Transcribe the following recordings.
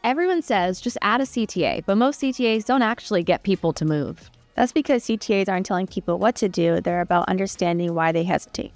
Everyone says just add a CTA, but most CTAs don't actually get people to move. That's because CTAs aren't telling people what to do. They're about understanding why they hesitate.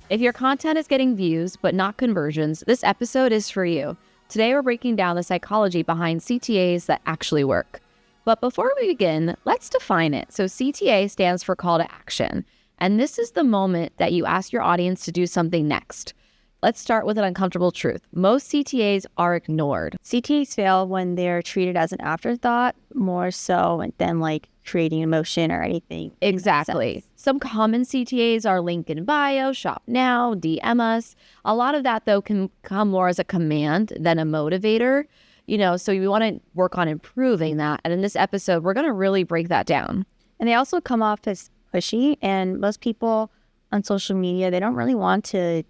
If your content is getting views but not conversions, this episode is for you. Today we're breaking down the psychology behind CTAs that actually work. But before we begin, let's define it. So CTA stands for call to action. And this is the moment that you ask your audience to do something next. Let's start with an uncomfortable truth. Most CTAs are ignored. CTAs fail when they're treated as an afterthought, more so than like creating emotion or anything. Exactly. Some common CTAs are link in bio, shop now, DM us. A lot of that, though, can come more as a command than a motivator. So we want to work on improving that. And in this episode, we're going to really break that down. And they also come off as pushy. And most people on social media, they don't really want to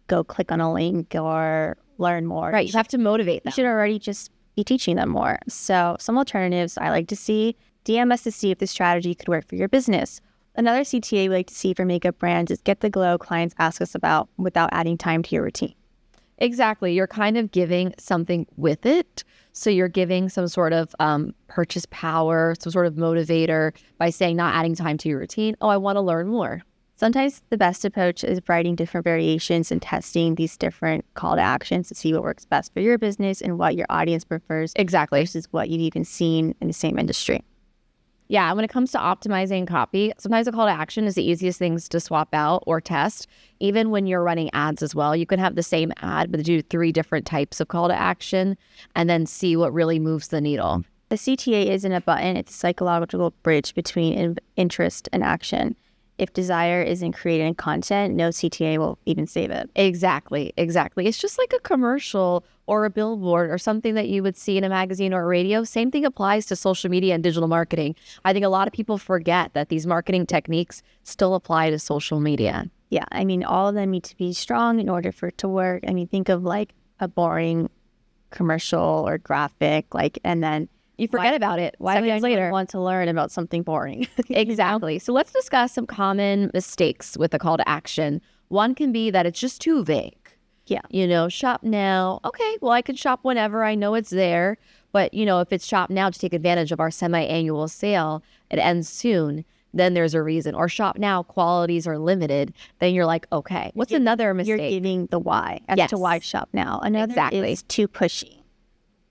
go click on a link or learn more. Right. You have to motivate them. You should already just be teaching them more. So some alternatives I like to see: DM us to see if the strategy could work for your business. Another CTA we like to see for makeup brands is get the glow clients ask us about without adding time to your routine. Exactly. You're kind of giving something with it. So you're giving some sort of purchase power, some sort of motivator by saying not adding time to your routine. Oh, I want to learn more. Sometimes the best approach is writing different variations and testing these different call to actions to see what works best for your business and what your audience prefers. Exactly. Versus what you've even seen in the same industry. Yeah, when it comes to optimizing copy, sometimes a call to action is the easiest things to swap out or test. Even when you're running ads as well, you can have the same ad, but do 3 different types of call to action and then see what really moves the needle. The CTA isn't a button, it's a psychological bridge between interest and action. If desire isn't created in content, no CTA will even save it. Exactly. It's just like a commercial or a billboard or something that you would see in a magazine or a radio. Same thing applies to social media and digital marketing. I think a lot of people forget that these marketing techniques still apply to social media. Yeah, all of them need to be strong in order for it to work. Think of like a boring commercial or graphic, and then you forget about it. Why would I want to learn about something boring? Exactly. So let's discuss some common mistakes with a call to action. One can be that it's just too vague. Yeah. Shop now. Okay, well, I can shop whenever. I know it's there. But, if it's shop now to take advantage of our semi-annual sale, it ends soon, then there's a reason. Or shop now, qualities are limited. Then you're like, okay, what's another mistake? You're giving the why as to why shop now. Another is too pushy.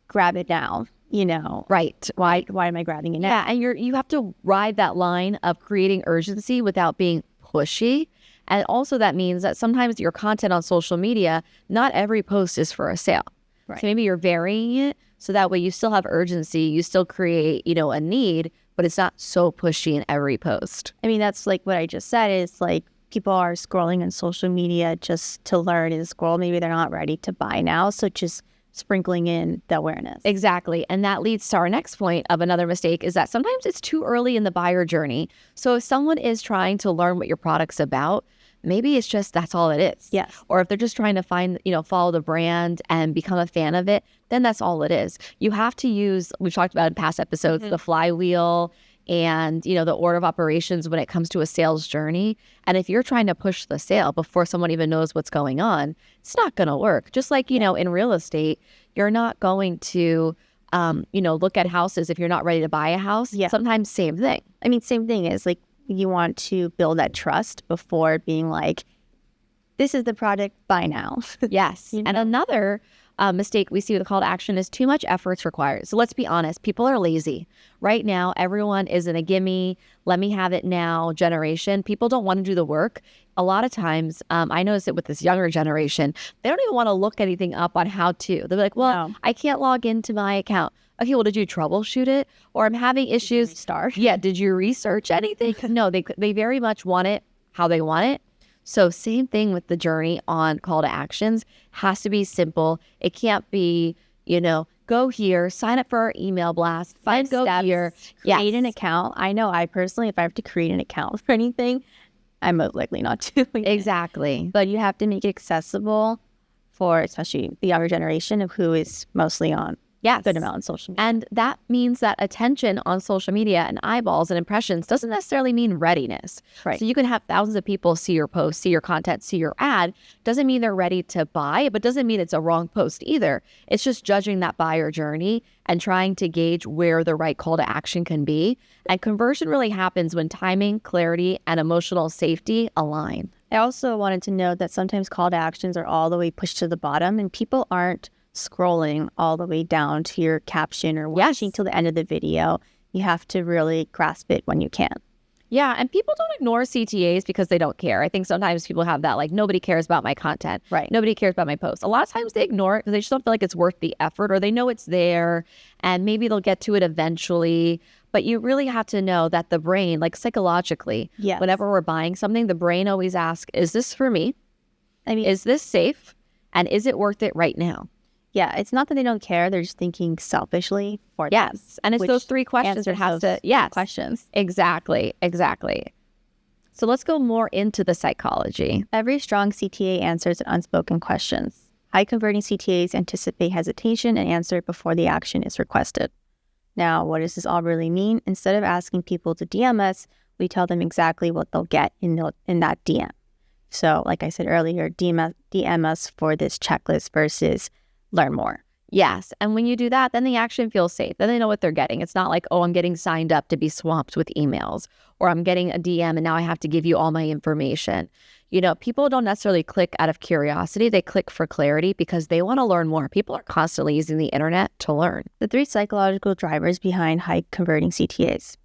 Grab it now. Right. Why am I grabbing it now? Yeah, and you have to ride that line of creating urgency without being pushy. And also that means that sometimes your content on social media, not every post is for a sale. Right. So maybe you're varying it so that way you still have urgency, you still create, a need, but it's not so pushy in every post. That's like what I just said is like people are scrolling on social media just to learn and scroll. Maybe they're not ready to buy now. So just sprinkling in the awareness. Exactly. And that leads to our next point of another mistake is that sometimes it's too early in the buyer journey. So if someone is trying to learn what your product's about, maybe it's just that's all it is. Yes. Or if they're just trying to find, follow the brand and become a fan of it, then that's all it is. You have to use, we've talked about in past episodes, the flywheel and, the order of operations when it comes to a sales journey. And if you're trying to push the sale before someone even knows what's going on, it's not going to work. Just like, in real estate, you're not going to, look at houses if you're not ready to buy a house. Yeah. Sometimes same thing. Same thing is like you want to build that trust before being like, this is the product, buy now. Yes. And another mistake we see with a call to action is too much effort's required. So let's be honest, people are lazy. Right now, everyone is in a gimme, let me have it now generation. People don't want to do the work. A lot of times, I notice it with this younger generation, they don't even want to look anything up on how to. They'll be like, well, no. I can't log into my account. Okay, well, did you troubleshoot it? Or I'm having issues. Start. Yeah, did you research anything? No, they very much want it how they want it. So same thing with the journey on call to actions. Has to be simple. It can't be, go here, sign up for our email blast, go here. Create an account. I know I personally, if I have to create an account for anything, I'm most likely not doing it. Exactly. But you have to make it accessible for especially the younger generation of who is mostly on Yes. good amount on social media. And that means that attention on social media and eyeballs and impressions doesn't necessarily mean readiness. Right. So you can have thousands of people see your post, see your content, see your ad. Doesn't mean they're ready to buy, but doesn't mean it's a wrong post either. It's just judging that buyer journey and trying to gauge where the right call to action can be. And conversion really happens when timing, clarity, and emotional safety align. I also wanted to note that sometimes call to actions are all the way pushed to the bottom and people aren't scrolling all the way down to your caption or watching till the end of the video. You have to really grasp it when you can. Yeah, and people don't ignore CTAs because they don't care. I think sometimes people have that, like, nobody cares about my content. Right. Nobody cares about my post. A lot of times they ignore it because they just don't feel like it's worth the effort, or they know it's there and maybe they'll get to it eventually. But you really have to know that the brain, like psychologically, Yes. whenever we're buying something, the brain always asks, is this for me? I mean, Is this safe? And is it worth it right now? yeah, it's not that they don't care. They're just thinking selfishly for them. Yes. And it's which those three questions that has answers to, yes. questions. Exactly. So let's go more into the psychology. Every strong CTA answers unspoken questions. High converting CTAs anticipate hesitation and answer before the action is requested. Now, what does this all really mean? Instead of asking people to DM us, we tell them exactly what they'll get in that DM. So, like I said earlier, DM us for this checklist versus learn more. Yes. And when you do that, then the action feels safe. Then they know what they're getting. It's not like, oh, I'm getting signed up to be swamped with emails, or I'm getting a DM and now I have to give you all my information. You know, people don't necessarily click out of curiosity. They click for clarity because they want to learn more. People are constantly using the internet to learn. The 3 psychological drivers behind high converting CTAs.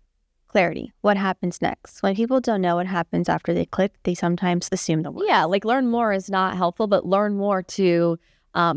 Clarity. What happens next? When people don't know what happens after they click, they sometimes assume the worst. Yeah, like learn more is not helpful, but learn more to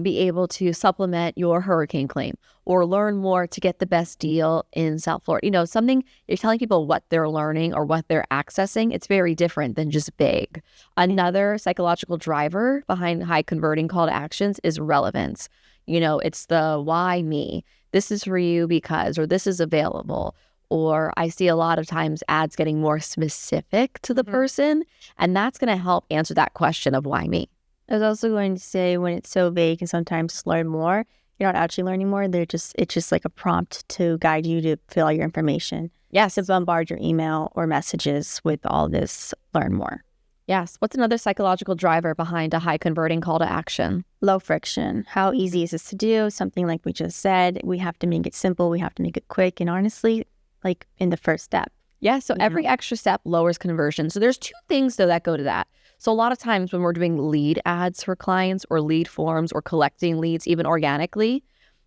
be able to supplement your hurricane claim, or learn more to get the best deal in South Florida. You know, something you're telling people what they're learning or what they're accessing, it's very different than just vague. Another psychological driver behind high converting call to actions is relevance. You know, it's the why me? This is for you because, or this is available. Or I see a lot of times ads getting more specific to the person, and that's going to help answer that question of why me. I was also going to say, when it's so vague and sometimes learn more, you're not actually learning more. It's just like a prompt to guide you to fill out your information. Yes. To bombard your email or messages with all this learn more. Yes. What's another psychological driver behind a high converting call to action? Low friction. How easy is this to do? Something like we just said, we have to make it simple. We have to make it quick. And honestly, like in the first step. Yeah. So every extra step lowers conversion. So there's 2 things though that go to that. So a lot of times when we're doing lead ads for clients or lead forms or collecting leads, even organically,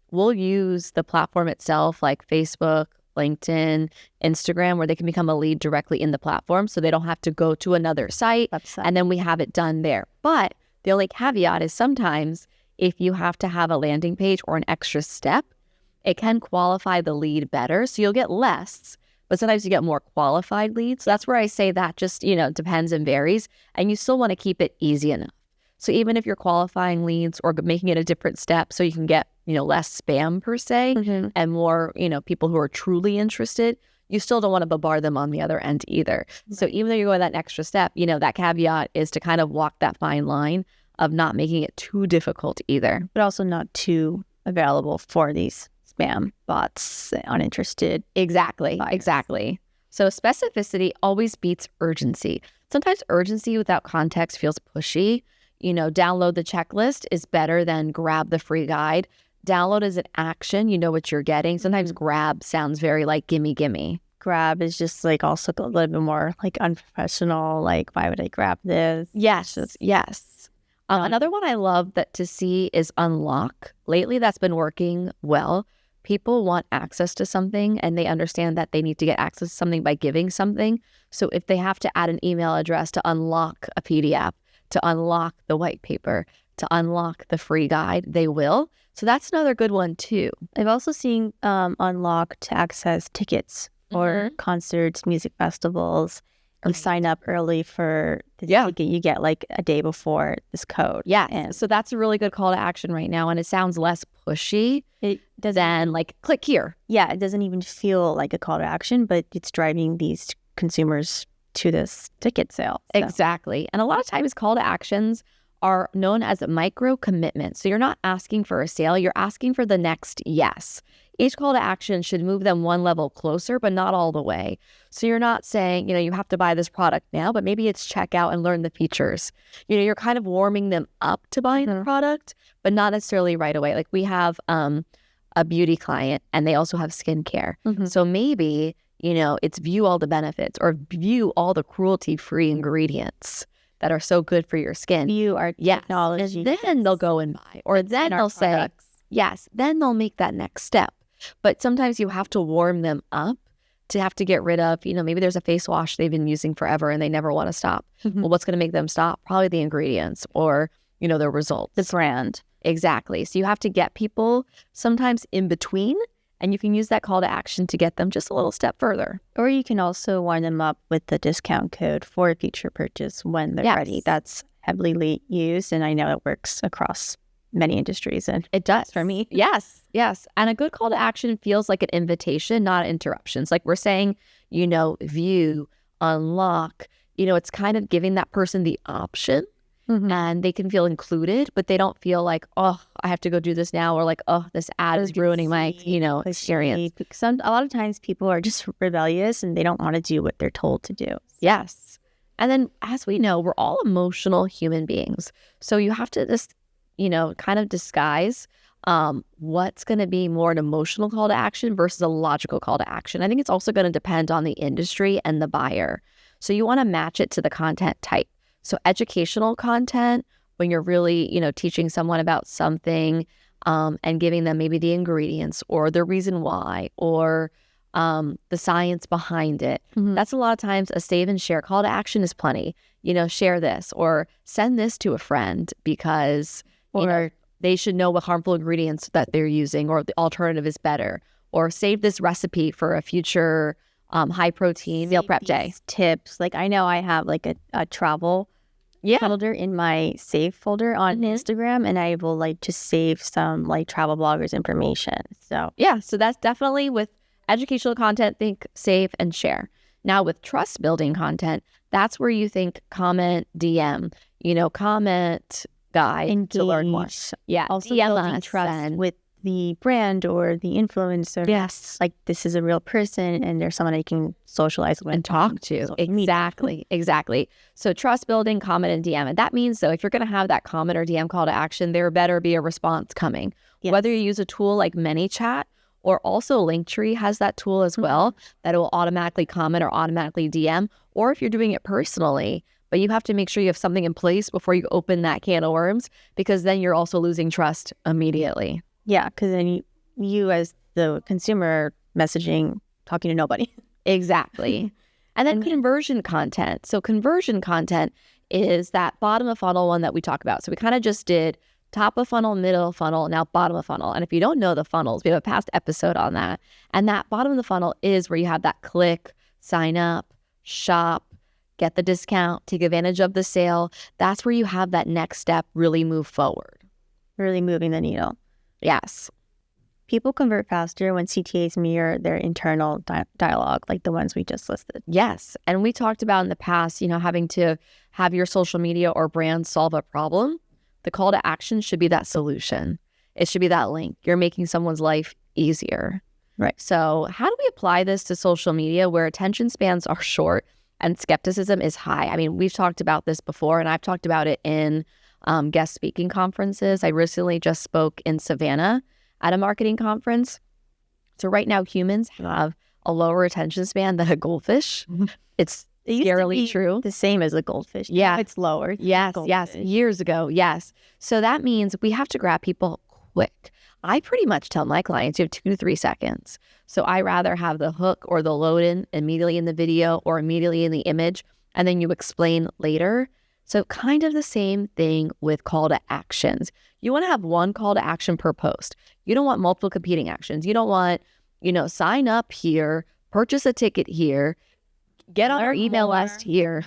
we'll use the platform itself, like Facebook, LinkedIn, Instagram, where they can become a lead directly in the platform. So they don't have to go to another site. And then we have it done there. But the only caveat is sometimes if you have to have a landing page or an extra step, it can qualify the lead better. So you'll get less, but sometimes you get more qualified leads. So that's where I say that just, you know, depends and varies. And you still want to keep it easy enough. So even if you're qualifying leads or making it a different step so you can get, you know, less spam per se and more, you know, people who are truly interested, you still don't want to bombard them on the other end either. So even though you're going that extra step, you know, that caveat is to kind of walk that fine line of not making it too difficult either. But also not too available for these spam bots, uninterested. Exactly. So specificity always beats urgency. Sometimes urgency without context feels pushy. You know, download the checklist is better than grab the free guide. Download is an action. You know what you're getting. Sometimes grab sounds very like gimme. Grab is just like also a little bit more like unprofessional. Like, why would I grab this? Yes. Another one I love to see is unlock. Lately, that's been working well. People want access to something and they understand that they need to get access to something by giving something. So if they have to add an email address to unlock a PDF, to unlock the white paper, to unlock the free guide, they will. So that's another good one too. I've also seen unlock to access tickets or concerts, music festivals. You sign up early for the ticket, you get like a day before this code. Yeah. And so that's a really good call to action right now. And it sounds less pushy than like click here. Yeah. It doesn't even feel like a call to action, but it's driving these consumers to this ticket sale. So. Exactly. And a lot of times call to actions are known as micro commitments. So you're not asking for a sale, you're asking for the next yes. Each call to action should move them one level closer, but not all the way. So you're not saying, you have to buy this product now, but maybe it's check out and learn the features. You're kind of warming them up to buying the product, but not necessarily right away. Like we have a beauty client and they also have skincare. So maybe, it's view all the benefits or view all the cruelty-free ingredients that are so good for your skin. View our technology. And then they'll go and buy. Or then they'll say, yes, then they'll make that next step. But sometimes you have to warm them up to have to get rid of, maybe there's a face wash they've been using forever and they never want to stop. Well, what's going to make them stop? Probably the ingredients or, their results. The brand. Exactly. So you have to get people sometimes in between, and you can use that call to action to get them just a little step further. Or you can also warm them up with the discount code for a future purchase when they're ready. That's heavily used, and I know it works across many industries, and it does for me. Yes. And a good call to action feels like an invitation, not interruptions. Like we're saying, view, unlock, it's kind of giving that person the option. And they can feel included, but they don't feel like, oh, I have to go do this now, or like, oh, this ad is ruining my, experience. A lot of times people are just rebellious and they don't want to do what they're told to do. Yes. And then as we know, we're all emotional human beings. So you have to just, kind of disguise what's going to be more an emotional call to action versus a logical call to action. I think it's also going to depend on the industry and the buyer. So you want to match it to the content type. So educational content, when you're really, teaching someone about something and giving them maybe the ingredients or the reason why or the science behind it. That's a lot of times a save and share call to action is plenty. Share this or send this to a friend because they should know what harmful ingredients that they're using or the alternative is better. Or save this recipe for a future high protein meal prep day. Tips. Like I know I have like a travel folder in my save folder on Instagram, and I will just save some travel bloggers information. So that's definitely with educational content, think save and share. Now with trust building content, that's where you think comment, DM, comment, guide, engage, to learn more. Also DM building trust with the brand or the influencer. Yes. Like this is a real person and there's someone I can socialize with and talk to. Exactly. So trust building, comment, and DM. And that means if you're going to have that comment or DM call to action, there better be a response coming. Yes. Whether you use a tool like ManyChat or also Linktree has that tool as well, that it will automatically comment or automatically DM. Or if you're doing it personally, but you have to make sure you have something in place before you open that can of worms, because then you're also losing trust immediately. Yeah, because then you as the consumer messaging, talking to nobody. Exactly. And then conversion content. So conversion content is that bottom of funnel one that we talk about. So we kind of just did top of funnel, middle of funnel, now bottom of funnel. And if you don't know the funnels, we have a past episode on that. And that bottom of the funnel is where you have that click, sign up, shop, get the discount, take advantage of the sale. That's where you have that next step really move forward. Really moving the needle. Yes. People convert faster when CTAs mirror their internal dialogue, like the ones we just listed. Yes. And we talked about in the past, having to have your social media or brand solve a problem. The call to action should be that solution. It should be that link. You're making someone's life easier. Right. So how do we apply this to social media where attention spans are short and skepticism is high? I mean, we've talked about this before, and I've talked about it in guest speaking conferences. I recently just spoke in Savannah at a marketing conference. So right now, humans have a lower attention span than a goldfish. It's scarily true. The same as a goldfish. Yeah. It's lower. Yes. Years ago. Yes. So that means we have to grab people quick. I pretty much tell my clients you have 2 to 3 seconds. So I rather have the hook or the load in immediately in the video or immediately in the image, and then you explain later. So kind of the same thing with call to actions. You want to have one call to action per post. You don't want multiple competing actions. You don't want, sign up here, purchase a ticket here, get on our email list here.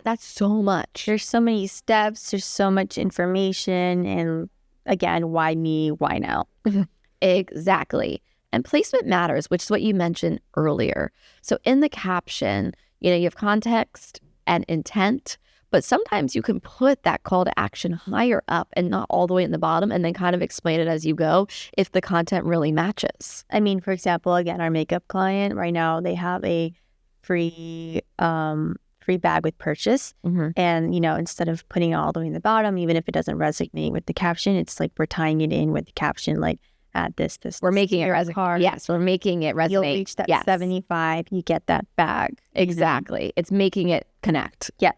That's so much. There's so many steps. There's so much information. And again, why me? Why now? Exactly. And placement matters, which is what you mentioned earlier. So in the caption, you have context and intent, But sometimes you can put that call to action higher up and not all the way in the bottom, and then kind of explain it as you go if the content really matches. I mean, for example, again, our makeup client right now, they have a free bag with purchase. And, instead of putting it all the way in the bottom, even if it doesn't resonate with the caption, it's like we're tying it in with the caption, like add this. We're making it resonate. Yes, we're making it resonate. You'll reach that 75, you get that bag. Exactly. It's making it connect. Yes.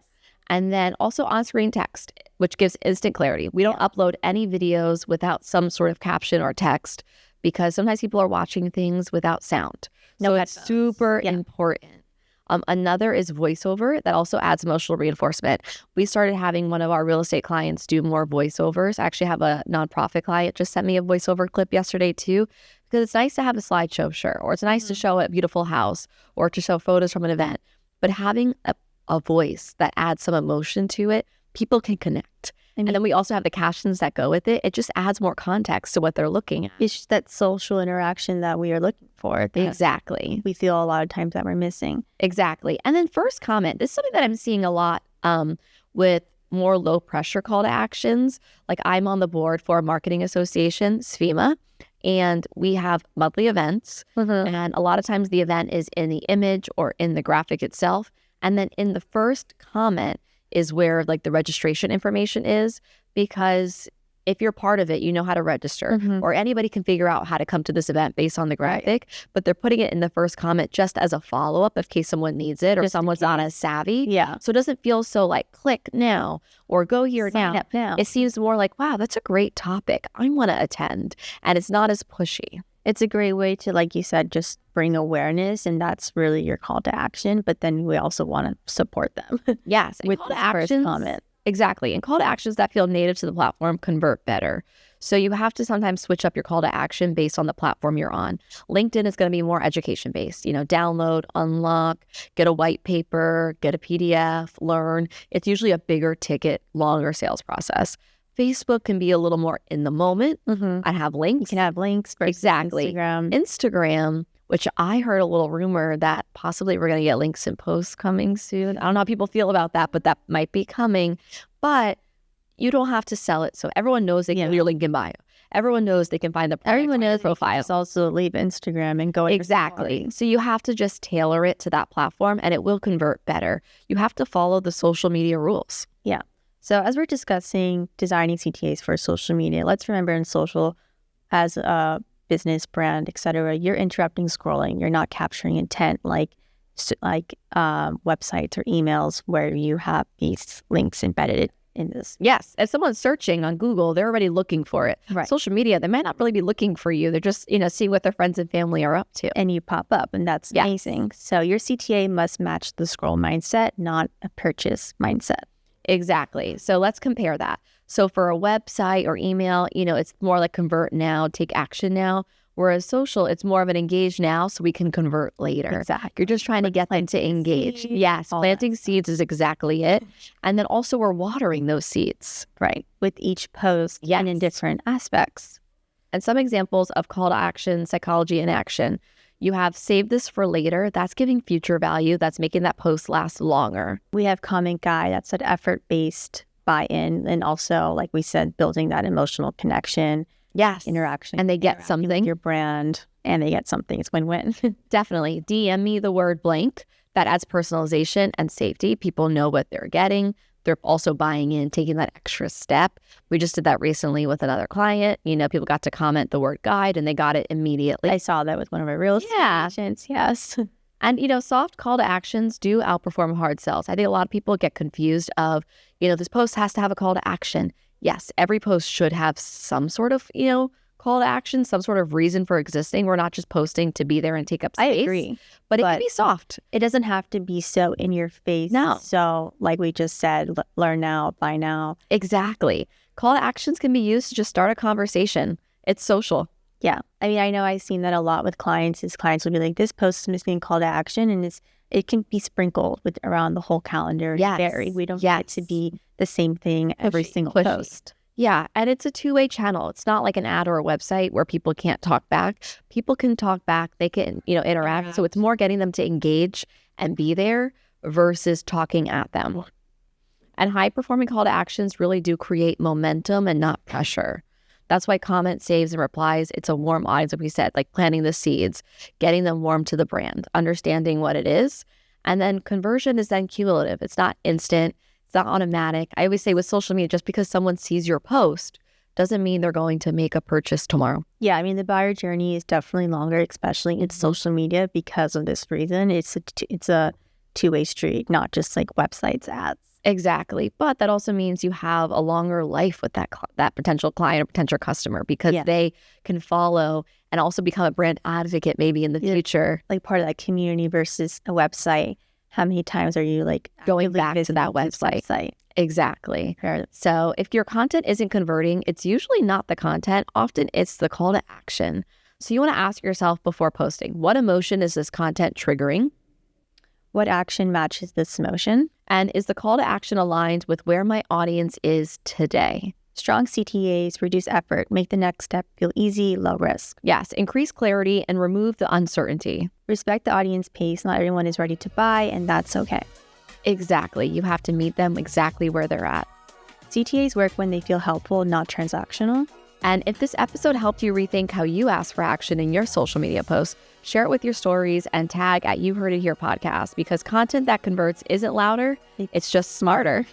And then also on-screen text, which gives instant clarity. We don't upload any videos without some sort of caption or text because sometimes people are watching things without sound. So it's super important. Another is voiceover that also adds emotional reinforcement. We started having one of our real estate clients do more voiceovers. I actually have a nonprofit client just sent me a voiceover clip yesterday too, because it's nice to have a slideshow, sure, or it's nice to show a beautiful house or to show photos from an event. But having a voice that adds some emotion to it, people can connect. And then we also have the captions that go with it. It just adds more context to what they're looking at. It's just that social interaction that we are looking for. Exactly. We feel a lot of times that we're missing. Exactly. And then first comment. This is something that I'm seeing a lot with more low pressure call to actions. Like I'm on the board for a marketing association, SFIMA, and we have monthly events. And a lot of times the event is in the image or in the graphic itself. And then in the first comment is where like the registration information is, because if you're part of it, you know how to register, or anybody can figure out how to come to this event based on the graphic, but they're putting it in the first comment just as a follow-up in case someone needs it or just someone's not as savvy. Yeah. So it doesn't feel so like click now or go here now. It seems more like, wow, that's a great topic. I want to attend. And it's not as pushy. It's a great way to, like you said, just bring awareness, and that's really your call to action. But then we also want to support them. Yes. With call to actions. First comment. Exactly. And call to actions that feel native to the platform convert better. So you have to sometimes switch up your call to action based on the platform you're on. LinkedIn is going to be more education based, download, unlock, get a white paper, get a PDF, learn. It's usually a bigger ticket, longer sales process. Facebook can be a little more in the moment. I have links. You can have links. Exactly. Instagram, which I heard a little rumor that possibly we're going to get links and posts coming soon. I don't know how people feel about that, but that might be coming. But you don't have to sell it. So everyone knows they can your link in bio. Everyone knows they can find the everyone knows profile. It's also leave Instagram and go exactly. So you have to just tailor it to that platform and it will convert better. You have to follow the social media rules. Yeah. So as we're discussing designing CTAs for social media, let's remember in social, as a business brand, etc., you're interrupting scrolling. You're not capturing intent like websites or emails where you have these links embedded in this. Yes. If someone's searching on Google, they're already looking for it. Right. Social media, they might not really be looking for you. They're just, seeing what their friends and family are up to. And you pop up, and that's amazing. So your CTA must match the scroll mindset, not a purchase mindset. Exactly. So let's compare that. So for a website or email, it's more like convert now, take action now. Whereas social, it's more of an engage now so we can convert later. Exactly. You're just trying to get them to engage. Seeds, yes, planting seeds is exactly it. And then also we're watering those seeds. Right. With each post and in different aspects. And some examples of call to action, psychology in action. You have save this for later. That's giving future value. That's making that post last longer. We have comment guide. That's an effort-based buy-in. And also, like we said, building that emotional connection. Yes. Interaction. And they get something. Your brand, and they get something. It's win-win. Definitely. DM me the word blank. That adds personalization and safety. People know what they're getting. They're also buying in, taking that extra step. We just did that recently with another client. People got to comment the word guide and they got it immediately. I saw that with one of our real estate agents. Yes. And, soft call to actions do outperform hard sells. I think a lot of people get confused of, this post has to have a call to action. Yes, every post should have some sort of, call to action, some sort of reason for existing. We're not just posting to be there and take up space. I agree. But it can be soft. It doesn't have to be so in your face. No. So like we just said, learn now, buy now. Exactly. Call to actions can be used to just start a conversation. It's social. Yeah. I mean, I know I've seen that a lot with clients. Is clients will be like, this post is missing a call to action, and it can be sprinkled with around the whole calendar. Yes. Vary. We don't get it to be the same thing every single post. Yeah, and it's a two-way channel. It's not like an ad or a website where people can't talk back. People can talk back. They can, interact. So it's more getting them to engage and be there versus talking at them. And high-performing call to actions really do create momentum and not pressure. That's why comment, saves, and replies, it's a warm audience, like we said, like planting the seeds, getting them warm to the brand, understanding what it is. And then conversion is then cumulative. It's not instant. It's not automatic. I always say with social media, just because someone sees your post doesn't mean they're going to make a purchase tomorrow. Yeah, I mean, the buyer journey is definitely longer, especially in social media because of this reason. It's a two-way street, not just like websites, ads. Exactly. But that also means you have a longer life with that potential client or potential customer because they can follow and also become a brand advocate maybe in the future. Like part of that community versus a website. How many times are you like going back to that website? Exactly. So if your content isn't converting, it's usually not the content. Often it's the call to action. So you want to ask yourself before posting, what emotion is this content triggering? What action matches this emotion? And is the call to action aligned with where my audience is today? Strong CTAs reduce effort, make the next step feel easy, low risk. Yes, increase clarity and remove the uncertainty. Respect the audience pace. Not everyone is ready to buy, and that's okay. Exactly. You have to meet them exactly where they're at. CTAs work when they feel helpful, not transactional. And if this episode helped you rethink how you ask for action in your social media posts, share it with your stories and tag at You Heard It Here podcast, because content that converts isn't louder, it's just smarter.